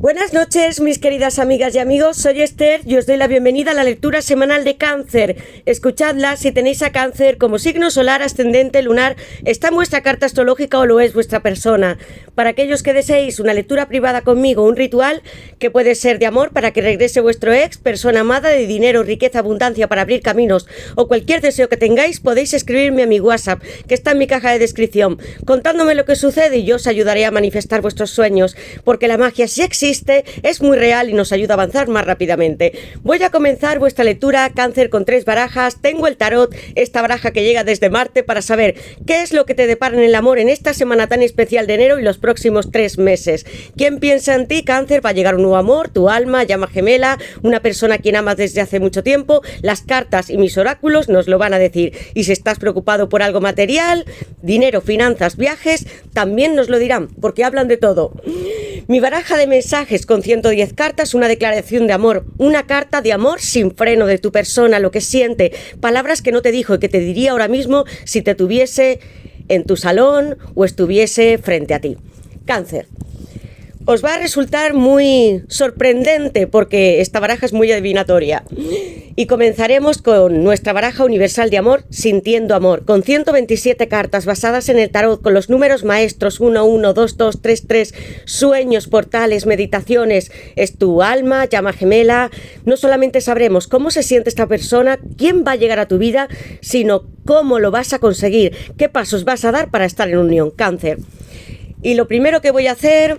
Buenas noches, mis queridas amigas y amigos, soy Esther y os doy la bienvenida a la lectura semanal de Cáncer. Escuchadla si tenéis a Cáncer como signo solar, ascendente, lunar, está en vuestra carta astrológica o lo es vuestra persona. Para aquellos que deseéis una lectura privada conmigo, un ritual que puede ser de amor para que regrese vuestro ex, persona amada, de dinero, riqueza, abundancia para abrir caminos o cualquier deseo que tengáis, podéis escribirme a mi WhatsApp, que está en mi caja de descripción, contándome lo que sucede y yo os ayudaré a manifestar vuestros sueños, porque la magia sí existe, es muy real y nos ayuda a avanzar más rápidamente. Voy a comenzar vuestra lectura Cáncer con 3 barajas. Tengo el tarot, esta baraja que llega desde Marte, para saber qué es lo que te depara en el amor en esta semana tan especial de enero y los próximos 3 meses. ¿Quién piensa en ti, Cáncer? Va a llegar un nuevo amor, tu alma, llama gemela, una persona a quien amas desde hace mucho tiempo. Las cartas y mis oráculos nos lo van a decir. Y si estás preocupado por algo material, dinero, finanzas, viajes, también nos lo dirán, porque hablan de todo. Mi baraja de mensajes con 110 cartas, una declaración de amor, una carta de amor sin freno de tu persona, lo que siente, palabras que no te dijo y que te diría ahora mismo si te tuviese en tu salón o estuviese frente a ti. Cáncer. Os va a resultar muy sorprendente porque esta baraja es muy adivinatoria. Y comenzaremos con nuestra baraja universal de amor, Sintiendo Amor, con 127 cartas basadas en el tarot, con los números maestros 1, 1, 2, 2, 3, 3, sueños, portales, meditaciones. Es tu alma, llama gemela. No solamente sabremos cómo se siente esta persona, quién va a llegar a tu vida, sino cómo lo vas a conseguir, qué pasos vas a dar para estar en unión, Cáncer. Y lo primero que voy a hacer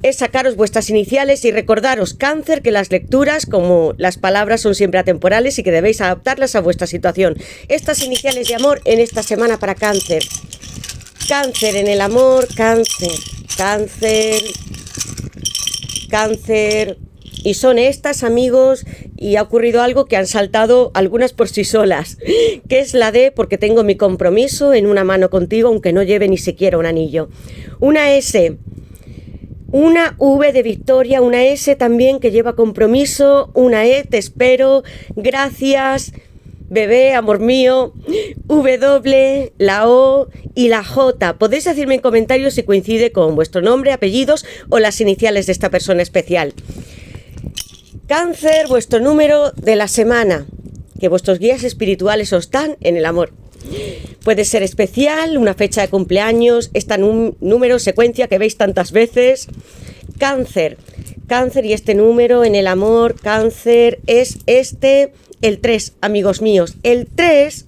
es sacaros vuestras iniciales y recordaros, Cáncer, que las lecturas, como las palabras, son siempre atemporales y que debéis adaptarlas a vuestra situación. Estas iniciales de amor en esta semana para Cáncer. Cáncer en el amor, Cáncer, Cáncer, Cáncer. Y son estas, amigos, y ha ocurrido algo que han saltado algunas por sí solas, que es la de porque tengo mi compromiso en una mano contigo, aunque no lleve ni siquiera un anillo. Una S. Una V de victoria, una S también que lleva compromiso, una E, te espero, gracias, bebé, amor mío, W, la O y la J. Podéis decirme en comentarios si coincide con vuestro nombre, apellidos o las iniciales de esta persona especial. Cáncer, vuestro número de la semana, que vuestros guías espirituales os dan en el amor. Puede ser especial, una fecha de cumpleaños, esta número, secuencia que veis tantas veces. Cáncer, Cáncer y este número en el amor, Cáncer, es el 3, amigos míos. El 3,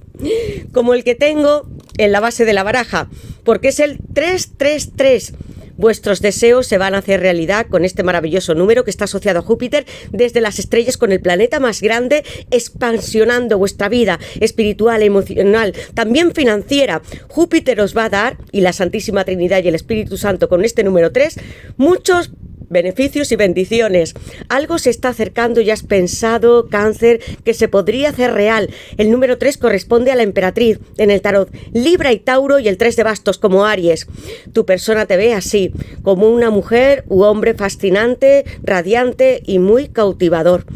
como el que tengo en la base de la baraja, porque es el 333. Vuestros deseos se van a hacer realidad con este maravilloso número que está asociado a Júpiter desde las estrellas, con el planeta más grande, expansionando vuestra vida espiritual, emocional, también financiera. Júpiter os va a dar, y la Santísima Trinidad y el Espíritu Santo con este número 3, muchos beneficios y bendiciones. Algo se está acercando y has pensado, Cáncer, que se podría hacer real. El número 3 corresponde a la emperatriz en el tarot, Libra y Tauro, y el 3 de bastos como Aries. Tu persona te ve así, como una mujer u hombre fascinante, radiante y muy cautivador.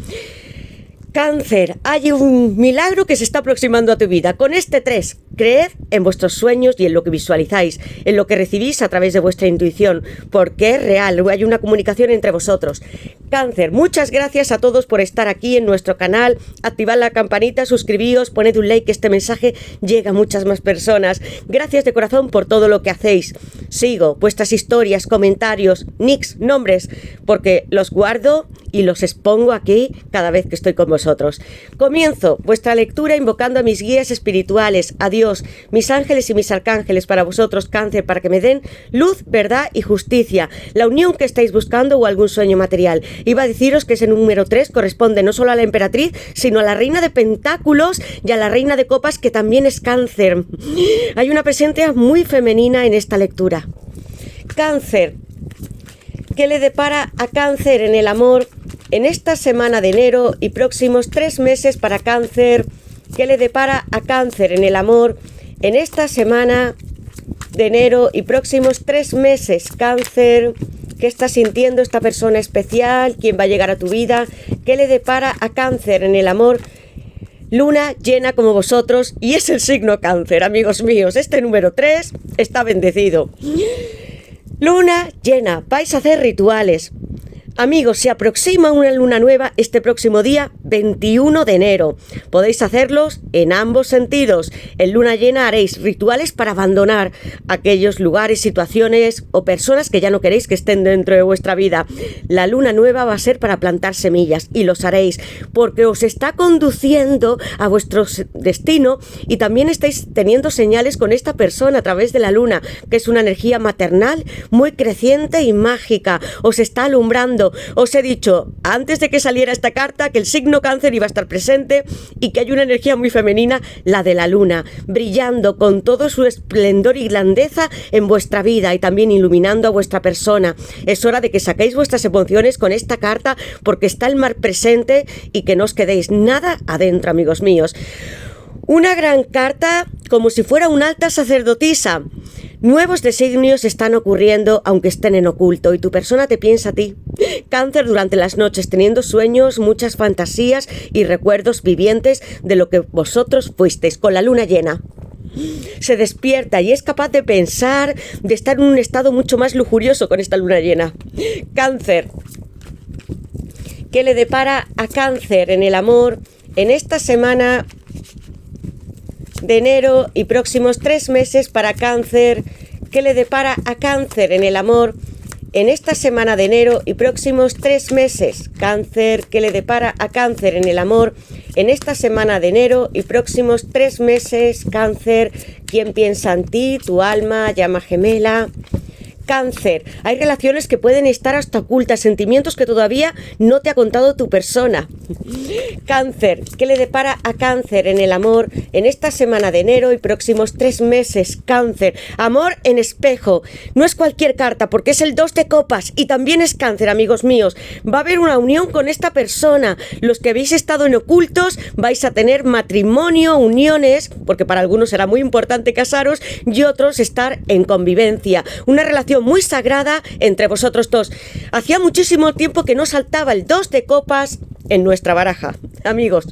Cáncer, hay un milagro que se está aproximando a tu vida. Con este 3, creed en vuestros sueños y en lo que visualizáis, en lo que recibís a través de vuestra intuición, porque es real, hay una comunicación entre vosotros. Cáncer, muchas gracias a todos por estar aquí en nuestro canal. Activad la campanita, suscribíos, poned un like, que este mensaje llega a muchas más personas. Gracias de corazón por todo lo que hacéis. Sigo vuestras historias, comentarios, nicks, nombres, porque los guardo y los expongo aquí cada vez que estoy con vosotros. Comienzo vuestra lectura invocando a mis guías espirituales, a Dios, mis ángeles y mis arcángeles para vosotros, Cáncer, para que me den luz, verdad y justicia, la unión que estáis buscando o algún sueño material. Iba a deciros que ese número 3 corresponde no solo a la emperatriz, sino a la reina de pentáculos y a la reina de copas, que también es Cáncer. Hay una presencia muy femenina en esta lectura. Cáncer, ¿qué le depara a Cáncer en el amor en esta semana de enero y próximos 3 meses para Cáncer? ¿Qué le depara a Cáncer en el amor en esta semana de enero y próximos 3 meses, Cáncer? ¿Qué está sintiendo esta persona especial? ¿Quién va a llegar a tu vida? ¿Qué le depara a Cáncer en el amor? Luna llena como vosotros, y es el signo Cáncer, amigos míos. Este número 3 está bendecido. Luna llena, vais a hacer rituales. Amigos, se aproxima una luna nueva este próximo día 21 de enero. Podéis hacerlos en ambos sentidos. En luna llena haréis rituales para abandonar aquellos lugares, situaciones o personas que ya no queréis que estén dentro de vuestra vida. La luna nueva va a ser para plantar semillas y los haréis porque os está conduciendo a vuestro destino y también estáis teniendo señales con esta persona a través de la luna, que es una energía maternal muy creciente y mágica. Os está alumbrando. Os he dicho antes de que saliera esta carta que el signo Cáncer iba a estar presente y que hay una energía muy femenina, la de la luna, brillando con todo su esplendor y grandeza en vuestra vida y también iluminando a vuestra persona. Es hora de que saquéis vuestras emociones con esta carta porque está el mar presente y que no os quedéis nada adentro, amigos míos. Una gran carta como si fuera una alta sacerdotisa. Nuevos designios están ocurriendo aunque estén en oculto y tu persona te piensa a ti. Cáncer, durante las noches teniendo sueños, muchas fantasías y recuerdos vivientes de lo que vosotros fuisteis con la luna llena. Se despierta y es capaz de pensar, de estar en un estado mucho más lujurioso con esta luna llena. Cáncer, ¿qué le depara a Cáncer en el amor en esta semana de enero y próximos 3 meses para Cáncer? ¿Qué le depara a Cáncer en el amor en esta semana de enero y próximos 3 meses? Cáncer, ¿qué le depara a Cáncer en el amor en esta semana de enero y próximos 3 meses? Cáncer, ¿quién piensa en ti? Tu alma, llama gemela. Cáncer, hay relaciones que pueden estar hasta ocultas, sentimientos que todavía no te ha contado tu persona. Cáncer, ¿qué le depara a Cáncer en el amor en esta semana de enero y próximos 3 meses? Cáncer, amor en espejo. No es cualquier carta porque es el 2 de copas y también es Cáncer, amigos míos. Va a haber una unión con esta persona. Los que habéis estado en ocultos vais a tener matrimonio, uniones, porque para algunos será muy importante casaros y otros estar en convivencia. Una relación muy sagrada entre vosotros dos. Hacía muchísimo tiempo que no saltaba el 2 de copas en nuestra baraja. Amigos,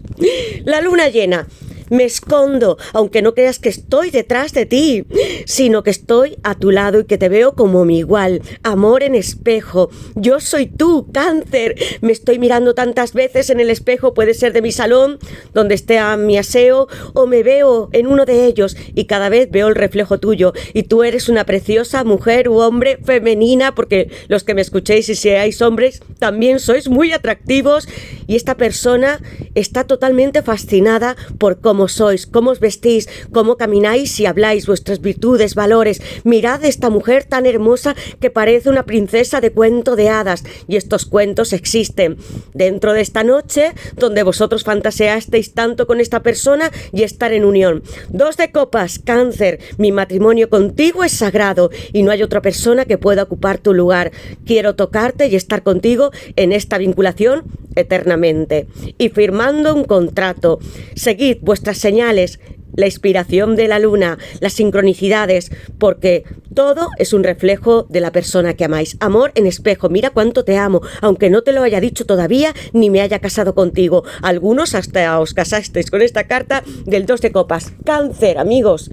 la luna llena. Me escondo, aunque no creas que estoy detrás de ti, sino que estoy a tu lado y que te veo como mi igual. Amor en espejo. Yo soy tú, Cáncer. Me estoy mirando tantas veces en el espejo, puede ser de mi salón, donde esté mi aseo, o me veo en uno de ellos y cada vez veo el reflejo tuyo. Y tú eres una preciosa mujer u hombre femenina, porque los que me escuchéis y seáis hombres, también sois muy atractivos y esta persona está totalmente fascinada por cómo sois, cómo os vestís, cómo camináis y habláis, vuestras virtudes, valores. Mirad esta mujer tan hermosa que parece una princesa de cuento de hadas y estos cuentos existen dentro de esta noche donde vosotros fantaseasteis tanto con esta persona y estar en unión. 2 de copas, Cáncer, mi matrimonio contigo es sagrado y no hay otra persona que pueda ocupar tu lugar. Quiero tocarte y estar contigo en esta vinculación eternamente y firmando un contrato. Seguid vuestras señales, la inspiración de la luna, las sincronicidades, porque todo es un reflejo de la persona que amáis. Amor en espejo, mira cuánto te amo, aunque no te lo haya dicho todavía ni me haya casado contigo. Algunos hasta os casasteis con esta carta del 2 de copas. Cáncer, amigos,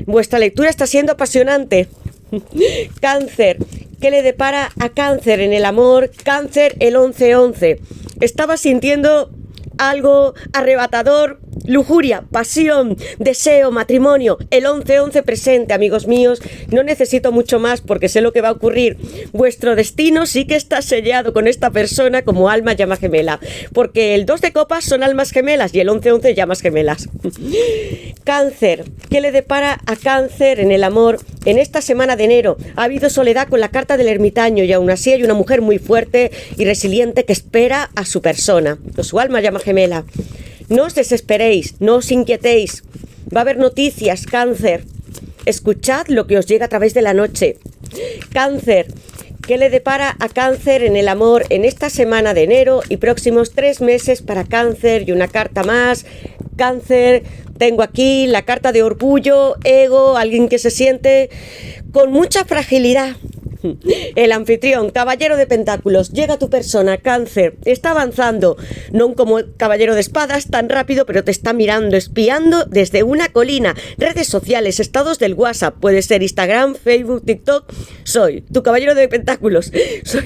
vuestra lectura está siendo apasionante. Cáncer, ¿qué le depara a Cáncer en el amor? Cáncer, el 11-11. Estaba sintiendo algo arrebatador, lujuria, pasión, deseo, matrimonio. El 11-11 presente, amigos míos. No necesito mucho más porque sé lo que va a ocurrir. Vuestro destino sí que está sellado con esta persona como alma llama gemela. Porque el 2 de copas son almas gemelas y el 11-11 llamas gemelas. Cáncer, ¿qué le depara a Cáncer en el amor en esta semana de enero? Ha habido soledad con la carta del ermitaño y aún así hay una mujer muy fuerte y resiliente que espera a su persona. Su alma llama gemela. No os desesperéis, no os inquietéis. Va a haber noticias, Cáncer. Escuchad lo que os llega a través de la noche. Cáncer, ¿qué le depara a Cáncer en el amor en esta semana de enero y próximos 3 meses para Cáncer? Y una carta más. Cáncer, tengo aquí la carta de orgullo, ego, alguien que se siente con mucha fragilidad. El anfitrión, caballero de pentáculos, llega tu persona, Cáncer, está avanzando, no como caballero de espadas tan rápido, pero te está mirando, espiando desde una colina. Redes sociales, estados del WhatsApp, puede ser Instagram, Facebook, TikTok. Soy tu caballero de pentáculos,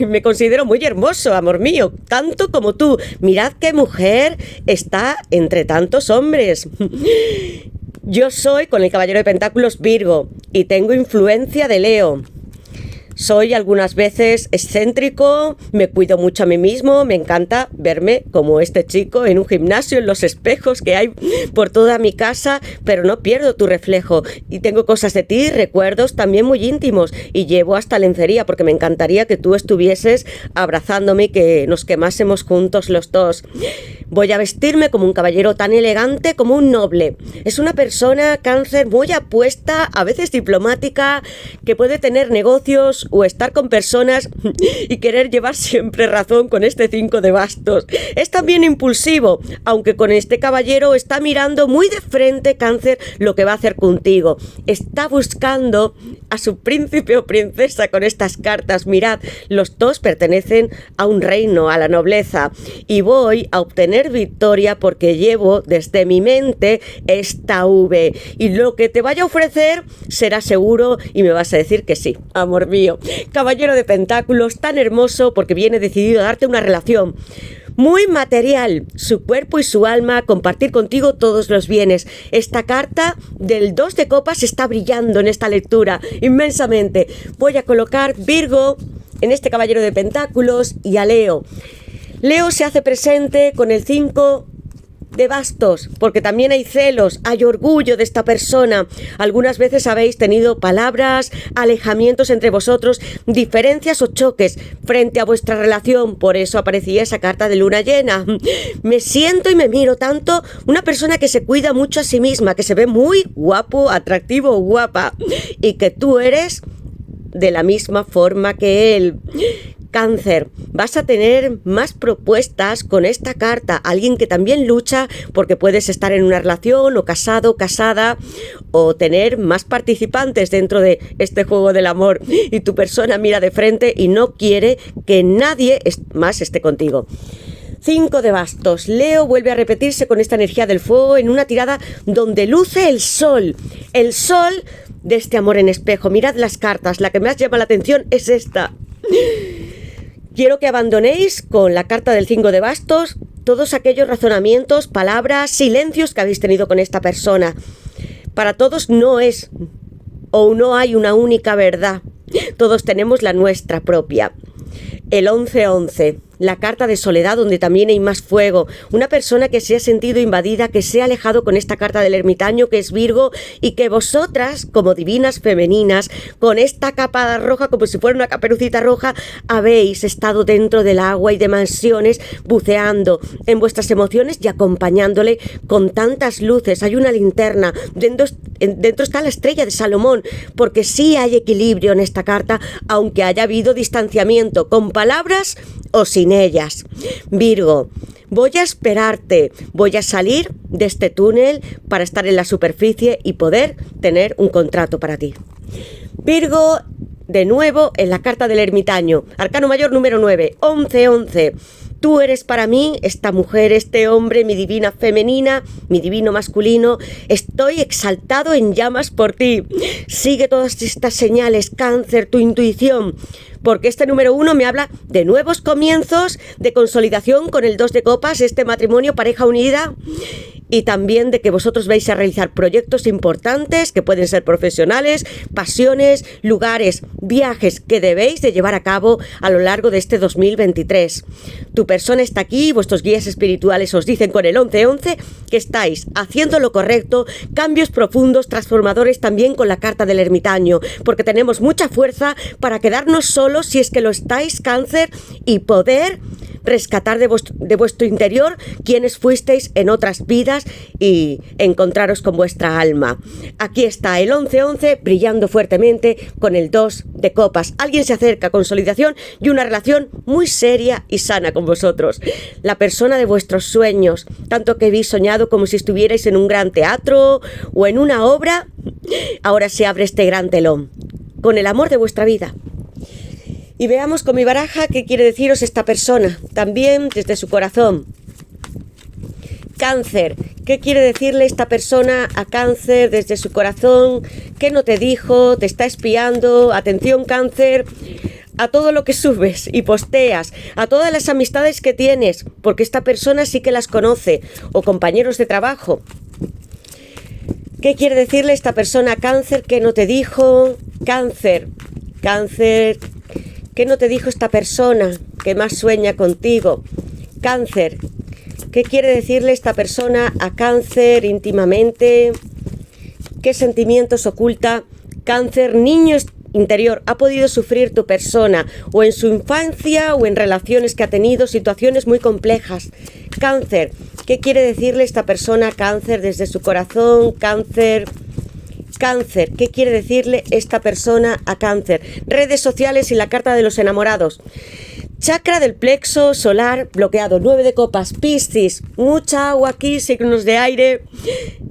me considero muy hermoso, amor mío, tanto como tú. Mirad qué mujer está entre tantos hombres. Yo soy, con el caballero de pentáculos, Virgo, y tengo influencia de Leo. Soy algunas veces excéntrico, me cuido mucho a mí mismo, me encanta verme como este chico en un gimnasio, en los espejos que hay por toda mi casa, pero no pierdo tu reflejo. Y tengo cosas de ti, recuerdos también muy íntimos, y llevo hasta lencería porque me encantaría que tú estuvieses abrazándome y que nos quemásemos juntos los dos. Voy a vestirme como un caballero tan elegante como un noble. Es una persona, Cáncer, muy apuesta, a veces diplomática, que puede tener negocios o estar con personas y querer llevar siempre razón con este 5 de bastos. Es también impulsivo, aunque con este caballero está mirando muy de frente, Cáncer, lo que va a hacer contigo. Está buscando a su príncipe o princesa con estas cartas. Mirad, los dos pertenecen a un reino, a la nobleza, y voy a obtener victoria porque llevo desde mi mente esta V, y lo que te vaya a ofrecer será seguro y me vas a decir que sí, amor mío. Caballero de pentáculos, tan hermoso porque viene decidido a darte una relación muy material, su cuerpo y su alma, compartir contigo todos los bienes. Esta carta del 2 de copas está brillando en esta lectura inmensamente. Voy a colocar Virgo en este caballero de pentáculos y a Leo. Leo se hace presente con el 5 de bastos, porque también hay celos, hay orgullo de esta persona. Algunas veces habéis tenido palabras, alejamientos entre vosotros, diferencias o choques frente a vuestra relación. Por eso aparecía esa carta de luna llena. Me siento y me miro tanto, una persona que se cuida mucho a sí misma, que se ve muy guapo, atractivo, guapa, y que tú eres de la misma forma que él. Cáncer, vas a tener más propuestas con esta carta. Alguien que también lucha porque puedes estar en una relación o casado, casada, o tener más participantes dentro de este juego del amor. Y tu persona mira de frente y no quiere que nadie más esté contigo. 5 de bastos. Leo vuelve a repetirse con esta energía del fuego en una tirada donde luce el sol. El sol de este amor en espejo. Mirad las cartas. La que más llama la atención es esta. Quiero que abandonéis con la carta del 5 de bastos todos aquellos razonamientos, palabras, silencios que habéis tenido con esta persona. Para todos no es o no hay una única verdad. Todos tenemos la nuestra propia. El 11-11, la carta de soledad donde también hay más fuego. Una persona que se ha sentido invadida, que se ha alejado con esta carta del ermitaño que es Virgo, y que vosotras, como divinas femeninas, con esta capa roja, como si fuera una caperucita roja, habéis estado dentro del agua y de mansiones, buceando en vuestras emociones y acompañándole con tantas luces. Hay una linterna, dentro está la estrella de Salomón, porque sí hay equilibrio en esta carta, aunque haya habido distanciamiento, con palabras o sin ellas. Virgo, voy a esperarte, voy a salir de este túnel para estar en la superficie y poder tener un contrato para ti. Virgo, de nuevo en la carta del ermitaño, arcano mayor número 9, 11-11. Tú eres para mí, esta mujer, este hombre, mi divina femenina, mi divino masculino. Estoy exaltado en llamas por ti. Sigue todas estas señales, Cáncer, tu intuición. Porque este número 1 me habla de nuevos comienzos, de consolidación con el 2 de copas, este matrimonio, pareja unida, y también de que vosotros vais a realizar proyectos importantes que pueden ser profesionales, pasiones, lugares, viajes que debéis de llevar a cabo a lo largo de este 2023. Tu persona está aquí, vuestros guías espirituales os dicen con el 11-11 que estáis haciendo lo correcto, cambios profundos, transformadores también con la carta del ermitaño, porque tenemos mucha fuerza para quedarnos solos si es que lo estáis, Cáncer, y poder rescatar de vuestro interior quienes fuisteis en otras vidas y encontraros con vuestra alma. Aquí está el 11-11 brillando fuertemente con el 2 de copas. Alguien se acerca a consolidación y una relación muy seria y sana con vosotros. La persona de vuestros sueños, tanto que habéis soñado como si estuvierais en un gran teatro o en una obra, ahora se abre este gran telón con el amor de vuestra vida. Y veamos con mi baraja qué quiere deciros esta persona, también desde su corazón. Cáncer, ¿qué quiere decirle esta persona a Cáncer desde su corazón? ¿Qué no te dijo? ¿Te está espiando? Atención, Cáncer, a todo lo que subes y posteas, a todas las amistades que tienes, porque esta persona sí que las conoce, o compañeros de trabajo. ¿Qué quiere decirle esta persona a Cáncer? ¿Qué no te dijo? Cáncer, ¿qué no te dijo esta persona que más sueña contigo? Cáncer, ¿qué quiere decirle esta persona a Cáncer íntimamente? ¿Qué sentimientos oculta? Cáncer, niño interior, ha podido sufrir tu persona, o en su infancia o en relaciones que ha tenido, situaciones muy complejas. Cáncer, ¿qué quiere decirle esta persona a Cáncer desde su corazón? Cáncer, ¿qué quiere decirle esta persona a Cáncer? Redes sociales y la carta de los enamorados. Chakra del plexo solar bloqueado, 9 de copas, Piscis, mucha agua aquí, signos de aire.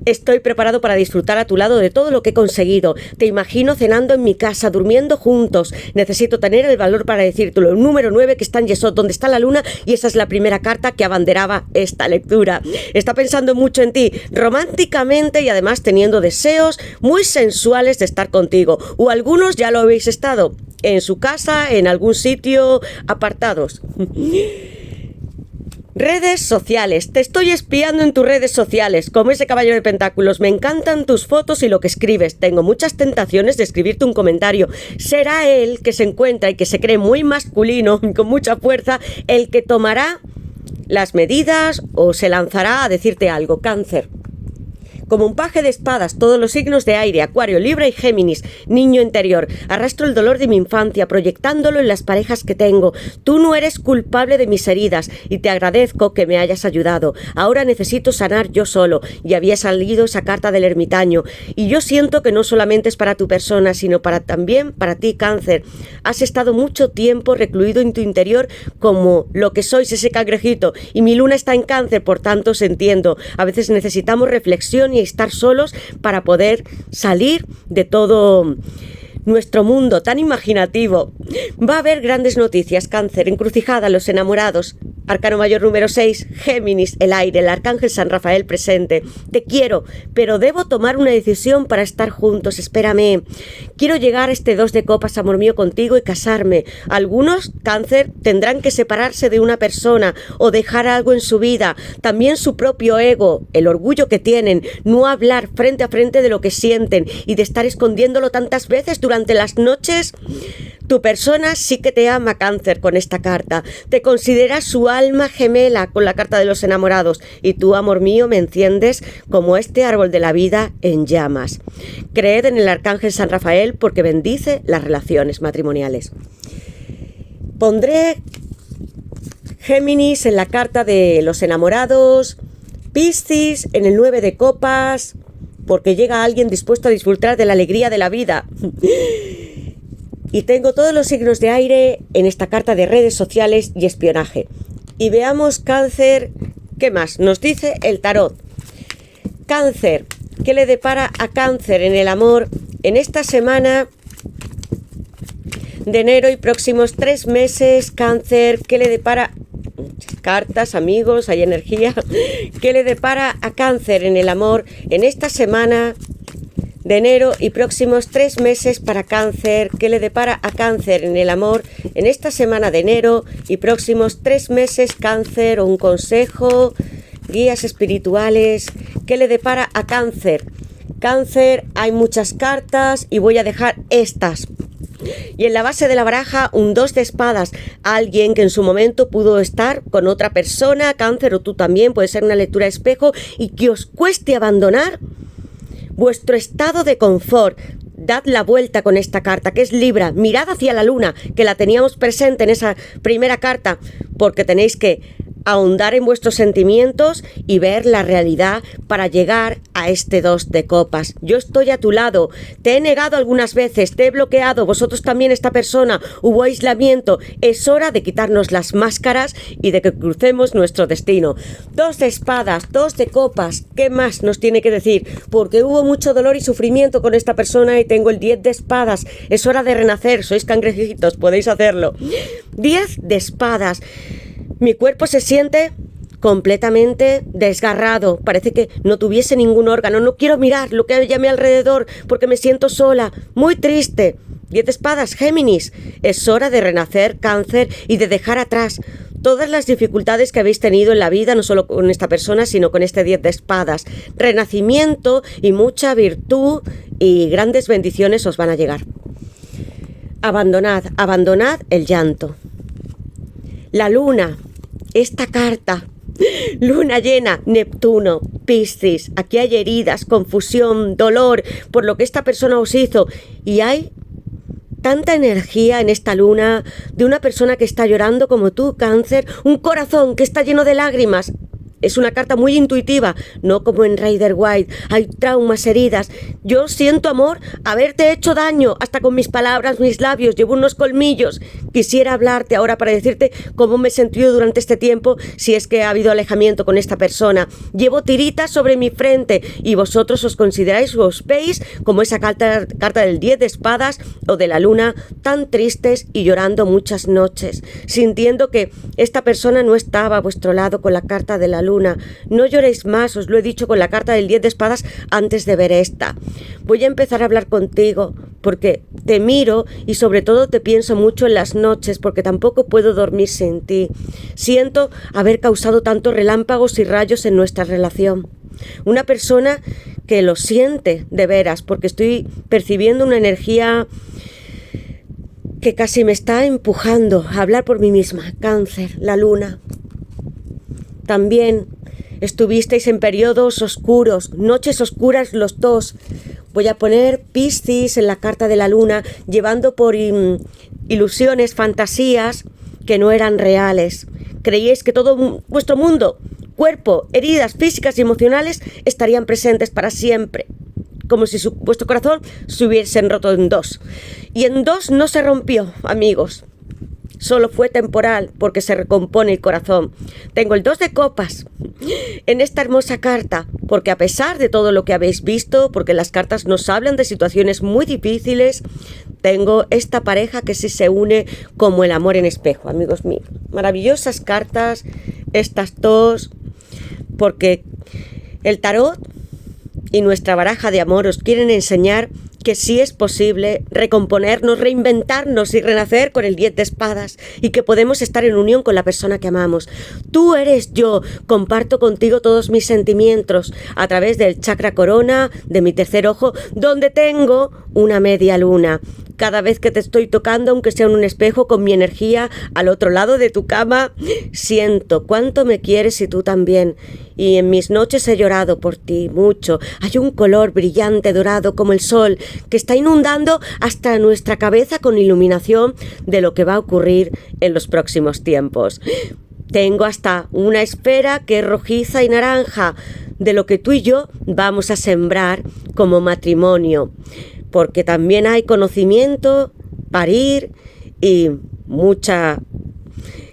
Estoy preparado para disfrutar a tu lado de todo lo que he conseguido. Te imagino cenando en mi casa, durmiendo juntos. Necesito tener el valor para decírtelo. El número 9 que está en Yesod, donde está la luna, y esa es la primera carta que abanderaba esta lectura. Está pensando mucho en ti, románticamente, y además teniendo deseos muy sensuales de estar contigo. O algunos ya lo habéis estado en su casa, en algún sitio, apartados. Redes sociales. Te estoy espiando en tus redes sociales, como ese caballero de pentáculos. Me encantan tus fotos y lo que escribes. Tengo muchas tentaciones de escribirte un comentario. Será él que se encuentra y que se cree muy masculino, con mucha fuerza, el que tomará las medidas o se lanzará a decirte algo. Cáncer. Como un paje de espadas, todos los signos de aire, Acuario, Libra y Géminis, niño interior. Arrastro el dolor de mi infancia, proyectándolo en las parejas que tengo. Tú no eres culpable de mis heridas y te agradezco que me hayas ayudado. Ahora necesito sanar yo solo. Y había salido esa carta del ermitaño. Y yo siento que no solamente es para tu persona, sino también para ti, Cáncer. Has estado mucho tiempo recluido en tu interior como lo que sois, ese cangrejito. Y mi luna está en Cáncer, por tanto os entiendo. A veces necesitamos reflexión y estar solos para poder salir de todo nuestro mundo tan imaginativo. Va a haber grandes noticias, Cáncer, encrucijada, los enamorados. Arcano mayor número 6, Géminis, el aire, el arcángel San Rafael presente. Te quiero, pero debo tomar una decisión para estar juntos, espérame. Quiero llegar a este 2 de copas, amor mío, contigo y casarme. Algunos, Cáncer, tendrán que separarse de una persona o dejar algo en su vida. También su propio ego, el orgullo que tienen, no hablar frente a frente de lo que sienten y de estar escondiéndolo tantas veces durante las noches. Tu persona sí que te ama, Cáncer, con esta carta. Te consideras su alma gemela con la carta de los enamorados. Y tú, amor mío, me enciendes como este árbol de la vida en llamas. Creed en el arcángel San Rafael porque bendice las relaciones matrimoniales. Pondré Géminis en la carta de los enamorados, Piscis en el 9 de copas, porque llega alguien dispuesto a disfrutar de la alegría de la vida. Y tengo todos los signos de aire en esta carta de redes sociales y espionaje. Y veamos, Cáncer, ¿qué más nos dice el tarot? Cáncer, ¿qué le depara a Cáncer en el amor en esta semana de enero y próximos 3 meses? Cáncer, ¿qué le depara? Muchas cartas, amigos, hay energía. ¿Qué le depara a Cáncer en el amor en esta semana de enero y próximos 3 meses para Cáncer? ¿Qué le depara a Cáncer en el amor en esta semana de enero y próximos 3 meses, Cáncer? Un consejo, guías espirituales. ¿Qué le depara a Cáncer? Cáncer, hay muchas cartas y voy a dejar estas. Y en la base de la baraja, un 2 de espadas. Alguien que en su momento pudo estar con otra persona, Cáncer, o tú también, puede ser una lectura de espejo, y que os cueste abandonar vuestro estado de confort. Dad la vuelta con esta carta, que es Libra. Mirad hacia la luna, que la teníamos presente en esa primera carta, porque tenéis que ahondar en vuestros sentimientos y ver la realidad para llegar a este 2 de copas. Yo estoy a tu lado, te he negado algunas veces, te he bloqueado, vosotros también, esta persona, hubo aislamiento. Es hora de quitarnos las máscaras y de que crucemos nuestro destino. 2 de espadas, 2 de copas, ¿qué más nos tiene que decir? Porque hubo mucho dolor y sufrimiento con esta persona y tengo el 10 de espadas. Es hora de renacer, sois cangrejitos, podéis hacerlo. 10 de espadas. Mi cuerpo se siente completamente desgarrado, parece que no tuviese ningún órgano, no quiero mirar lo que hay a mi alrededor porque me siento sola, muy triste. 10 de espadas, Géminis, es hora de renacer, Cáncer, y de dejar atrás todas las dificultades que habéis tenido en la vida, no solo con esta persona, sino con este 10 de espadas. Renacimiento y mucha virtud y grandes bendiciones os van a llegar. Abandonad el llanto. La luna, esta carta, luna llena, Neptuno, Piscis, aquí hay heridas, confusión, dolor por lo que esta persona os hizo y hay tanta energía en esta luna de una persona que está llorando como tú, Cáncer, un corazón que está lleno de lágrimas. Es una carta muy intuitiva, no como en Rider White. Hay traumas, heridas. Yo siento, amor, haberte hecho daño, hasta con mis palabras, mis labios, llevo unos colmillos. Quisiera hablarte ahora para decirte cómo me he sentido durante este tiempo, si es que ha habido alejamiento con esta persona. Llevo tiritas sobre mi frente y vosotros os consideráis o os veis como esa carta del 10 de espadas o de la luna, tan tristes y llorando muchas noches, sintiendo que esta persona no estaba a vuestro lado con la carta de la luna. No lloréis más, os lo he dicho con la carta del 10 de espadas antes de ver esta. Voy a empezar a hablar contigo porque te miro y sobre todo te pienso mucho en las noches porque tampoco puedo dormir sin ti. Siento haber causado tantos relámpagos y rayos en nuestra relación. Una persona que lo siente de veras porque estoy percibiendo una energía que casi me está empujando a hablar por mí misma. Cáncer, la luna. También estuvisteis en periodos oscuros, noches oscuras los dos. Voy a poner Piscis en la carta de la luna, llevando por ilusiones, fantasías que no eran reales. Creíais que todo vuestro mundo, cuerpo, heridas físicas y emocionales estarían presentes para siempre, como si vuestro corazón se hubiesen roto en 2. Y en 2 no se rompió, amigos. Solo fue temporal porque se recompone el corazón. Tengo el 2 de copas en esta hermosa carta porque a pesar de todo lo que habéis visto, porque las cartas nos hablan de situaciones muy difíciles, tengo esta pareja que sí se une como el amor en espejo, amigos míos. Maravillosas cartas estas dos porque el tarot y nuestra baraja de amor os quieren enseñar que sí es posible recomponernos, reinventarnos y renacer con el 10 de espadas y que podemos estar en unión con la persona que amamos. Tú eres yo, comparto contigo todos mis sentimientos a través del chakra corona, de mi tercer ojo, donde tengo una media luna. Cada vez que te estoy tocando, aunque sea en un espejo, con mi energía al otro lado de tu cama, siento cuánto me quieres y tú también. Y en mis noches he llorado por ti mucho. Hay un color brillante dorado como el sol que está inundando hasta nuestra cabeza con iluminación de lo que va a ocurrir en los próximos tiempos. Tengo hasta una esfera que es rojiza y naranja de lo que tú y yo vamos a sembrar como matrimonio. Porque también hay conocimiento, parir y mucha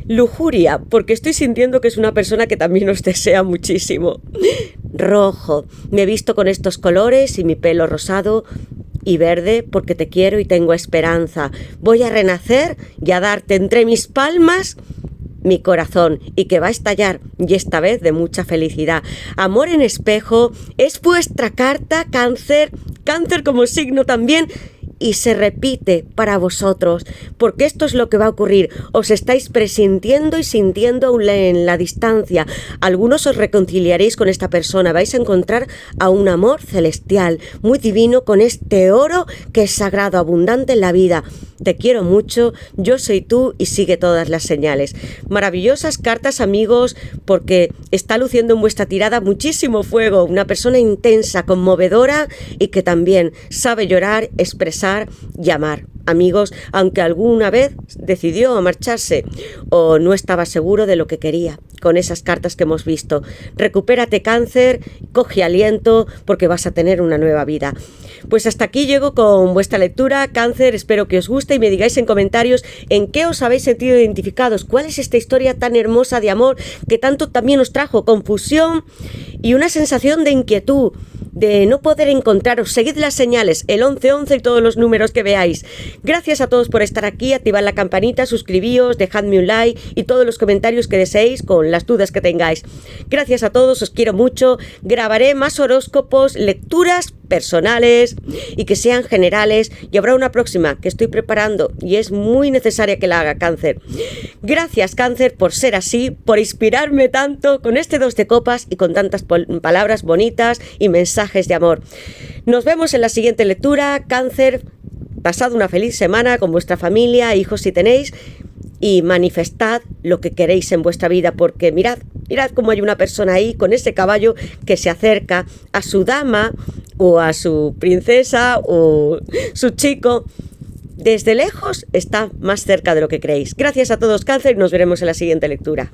lujuria, porque estoy sintiendo que es una persona que también os desea muchísimo. Rojo, me he visto con estos colores y mi pelo rosado y verde porque te quiero y tengo esperanza. Voy a renacer y a darte entre mis palmas mi corazón y que va a estallar, y esta vez de mucha felicidad. Amor en espejo es vuestra carta, Cáncer, Cáncer como signo también, y se repite para vosotros, porque esto es lo que va a ocurrir. Os estáis presintiendo y sintiendo en la distancia. Algunos os reconciliaréis con esta persona, vais a encontrar a un amor celestial, muy divino, con este oro que es sagrado, abundante en la vida. Te quiero mucho, yo soy tú y sigue todas las señales. Maravillosas cartas, amigos, porque está luciendo en vuestra tirada muchísimo fuego, una persona intensa, conmovedora y que también sabe llorar, expresar y amar. Amigos, aunque alguna vez decidió marcharse o no estaba seguro de lo que quería. con esas cartas que hemos visto. Recupérate, Cáncer, coge aliento porque vas a tener una nueva vida. Pues hasta aquí llego con vuestra lectura, Cáncer. Espero que os guste y me digáis en comentarios en qué os habéis sentido identificados. ¿Cuál es esta historia tan hermosa de amor que tanto también os trajo confusión y una sensación de inquietud, de no poder encontraros? Seguid las señales, el 1111 y todos los números que veáis. Gracias a todos por estar aquí, activad la campanita, suscribíos, dejadme un like y todos los comentarios que deseéis con las dudas que tengáis. Gracias a todos, os quiero mucho. Grabaré más horóscopos, lecturas personales y que sean generales, y habrá una próxima que estoy preparando y es muy necesaria que la haga, Cáncer. Gracias, Cáncer, por ser así, por inspirarme tanto con este 2 de copas y con tantas palabras bonitas y mensajes de amor. Nos vemos en la siguiente lectura, Cáncer. Pasad una feliz semana con vuestra familia, hijos si tenéis, y manifestad lo que queréis en vuestra vida, porque mirad cómo hay una persona ahí con ese caballo que se acerca a su dama o a su princesa o su chico. Desde lejos está más cerca de lo que creéis. Gracias a todos, Cáncer, y nos veremos en la siguiente lectura.